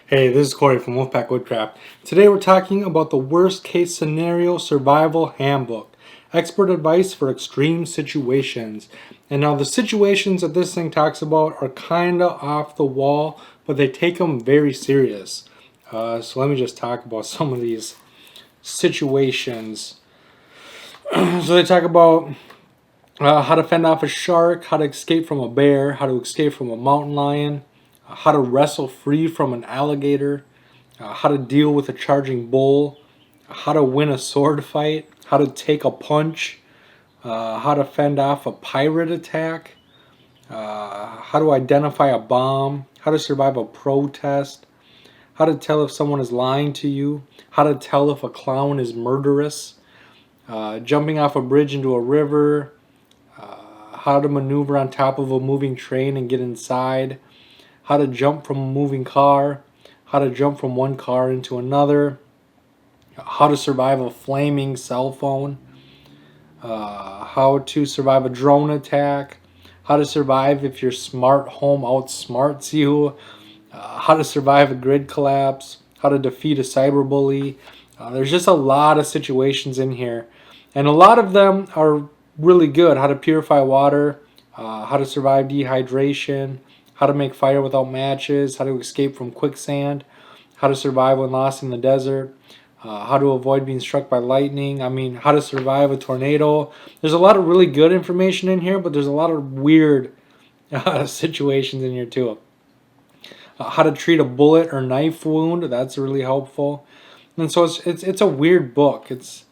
Hey, this is Corey from Wolfpack Woodcraft. Today we're talking about the Worst-Case Scenario Survival Handbook. Expert advice for extreme situations. And now the situations that this thing talks about are kind of off the wall, but they take them very serious. So let me just talk about some of these situations. So they talk about how to fend off a shark, how to escape from a bear, how to escape from a mountain lion, how to wrestle free from an alligator, how to deal with a charging bull, how to win a sword fight, how to take a punch, how to fend off a pirate attack, how to identify a bomb, how to survive a protest, how to tell if someone is lying to you, how to tell if a clown is murderous, jumping off a bridge into a river, how to maneuver on top of a moving train and get inside, how to jump from a moving car, how to jump from one car into another, how to survive a flaming cell phone, how to survive a drone attack, how to survive if your smart home outsmarts you, how to survive a grid collapse, how to defeat a cyberbully. There's just a lot of situations in here, and a lot of them are really good. How to purify water, how to survive dehydration, how to make fire without matches, how to escape from quicksand, how to survive when lost in the desert, how to avoid being struck by lightning. How to survive a tornado. There's a lot of really good information in here, but there's a lot of weird situations in here too. How to treat a bullet or knife wound. That's really helpful. And so it's a weird book. It's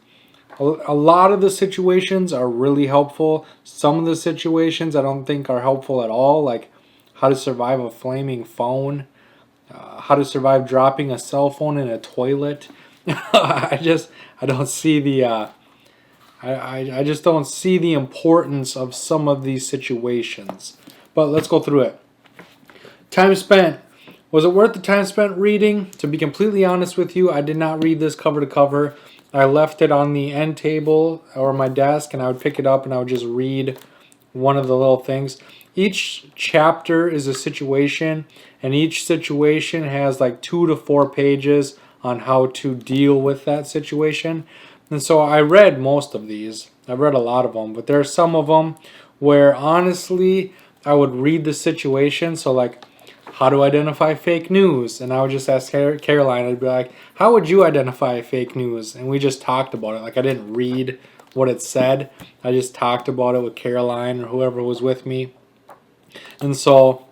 a lot of the situations are really helpful. Some of the situations I don't think are helpful at all, like how to survive a flaming phone, how to survive dropping a cell phone in a toilet. I don't see the I just don't see the importance of some of these situations. But let's go through it. Time spent. Was it worth the time spent reading? To be completely honest with you, I did not read this cover to cover. I left it on the end table or my desk, and I would pick it up and I would just read one of the little things. Each chapter is a situation, and each situation has like 2 to 4 pages on how to deal with that situation. And so I read most of these. I read a lot of them, but there are some of them where honestly I would read the situation. So like, how to identify fake news? And I would just ask Caroline, I'd be like, how would you identify fake news? And we just talked about it. Like, I didn't read what it said. I just talked about it with Caroline or whoever was with me. And so,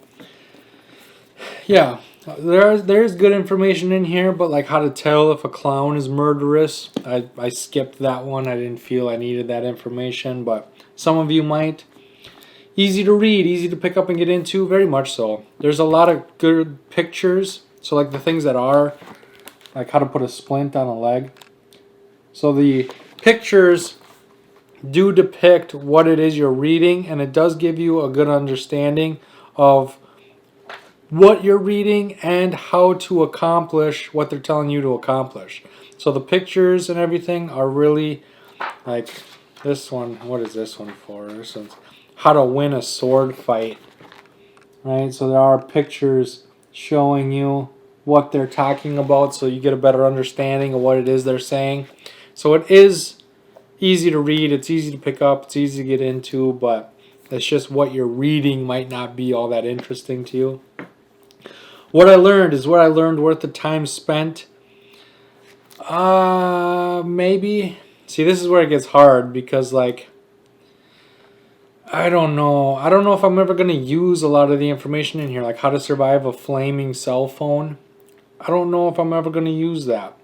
yeah, there's good information in here, but like how to tell if a clown is murderous, I skipped that one. I didn't feel I needed that information, but some of you might. Easy to read, easy to pick up and get into, very much so. There's a lot of good pictures. So like the things that are, like how to put a splint on a leg. So the pictures do depict what it is you're reading, and it does give you a good understanding of what you're reading and how to accomplish what they're telling you to accomplish. So the pictures and everything are really, like this one, what is this one for? This one's how to win a sword fight, right? So there are pictures showing you what they're talking about, so you get a better understanding of what it is they're saying. So it is easy to read, it's easy to pick up, it's easy to get into, but it's just what you're reading might not be all that interesting to you. What I learned, is what I learned worth the time spent? Maybe. See, this is where it gets hard, because like, I don't know if I'm ever going to use a lot of the information in here, like how to survive a flaming cell phone. I don't know if I'm ever going to use that.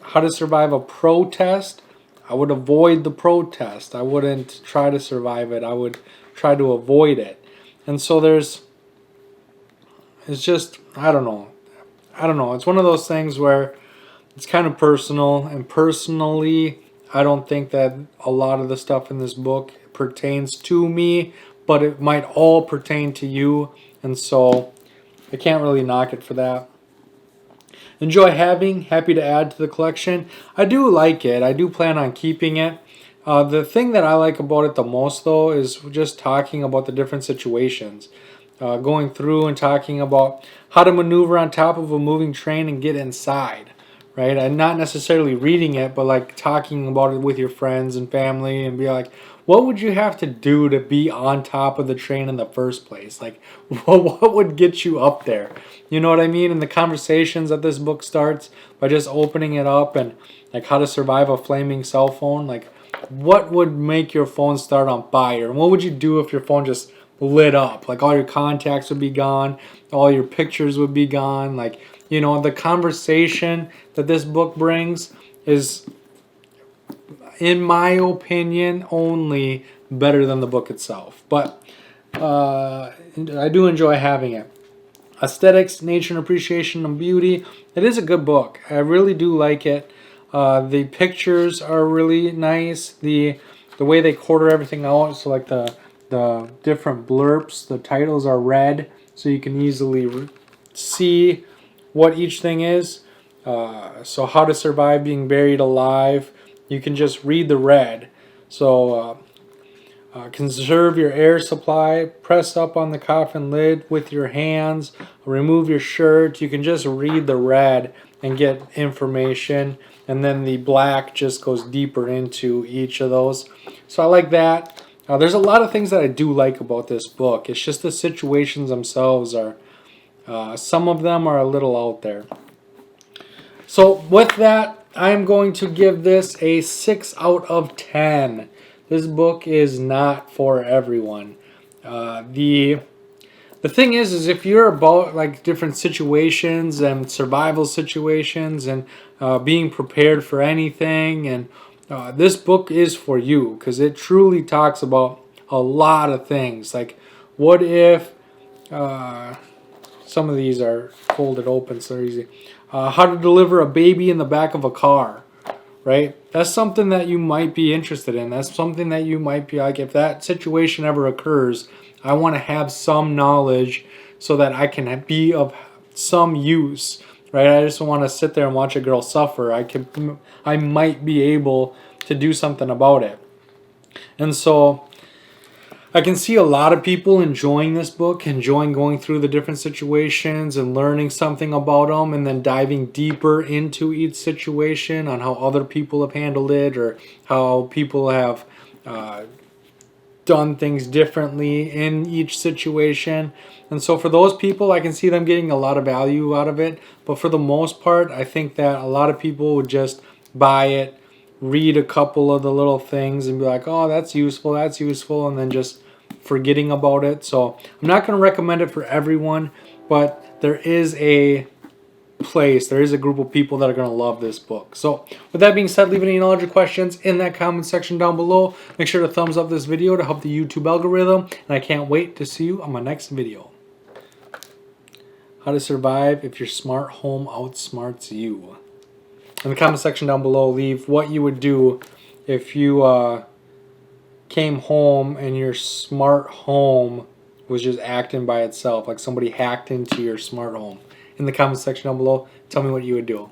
How to survive a protest. I would avoid the protest. I wouldn't try to survive it. I would try to avoid it. And so it's just, I don't know. It's one of those things where it's kind of personal, and personally, I don't think that a lot of the stuff in this book pertains to me, but it might all pertain to you, and so I can't really knock it for that. Enjoy having, happy to add to the collection. I do like it. I do plan on keeping it. The thing that I like about it the most, though, is just talking about the different situations. going through and talking about how to maneuver on top of a moving train and get inside, right? And not necessarily reading it, but like talking about it with your friends and family and be like, what would you have to do to be on top of the train in the first place? Like, what would get you up there? You know what I mean? And the conversations that this book starts by just opening it up and like how to survive a flaming cell phone. Like, what would make your phone start on fire? And what would you do if your phone just lit up? Like, all your contacts would be gone, all your pictures would be gone. Like, you know, the conversation that this book brings is, in my opinion, only better than the book itself. But I do enjoy having it. Aesthetics, Nature and Appreciation and Beauty. It is a good book. I really do like it. The pictures are really nice. The way they quarter everything out, so like the different blurps, the titles are red, so you can easily see what each thing is. So How to Survive Being Buried Alive, you can just read the red. So conserve your air supply, press up on the coffin lid with your hands, remove your shirt. You can just read the red and get information, and then the black just goes deeper into each of those. So I like that. There's a lot of things that I do like about this book. It's just the situations themselves are, some of them are a little out there. So with that, I'm going to give this a 6 out of 10. This book is not for everyone. The thing is if you're about like different situations and survival situations and being prepared for anything, and this book is for you, because it truly talks about a lot of things. Like, what if some of these are folded open, so they're easy. How to deliver a baby in the back of a car, right? That's something that you might be interested in. That's something that you might be like, if that situation ever occurs, I want to have some knowledge so that I can be of some use, right? I just don't want to sit there and watch a girl suffer. I might be able to do something about it. And so I can see a lot of people enjoying this book, enjoying going through the different situations and learning something about them, and then diving deeper into each situation on how other people have handled it, or how people have done things differently in each situation. And so for those people, I can see them getting a lot of value out of it. But for the most part, I think that a lot of people would just buy it, read a couple of the little things and be like, oh, that's useful, and then just forgetting about it. So I'm not going to recommend it for everyone, but there is a group of people that are going to love this book. So with that being said, leave any knowledge or questions in that comment section down below. Make sure to thumbs up this video to help the YouTube algorithm, and I can't wait to see you on my next video. How to survive if your smart home outsmarts you. In the comment section down below, leave what you would do if you came home and your smart home was just acting by itself, like somebody hacked into your smart home. In the comment section down below, tell me what you would do.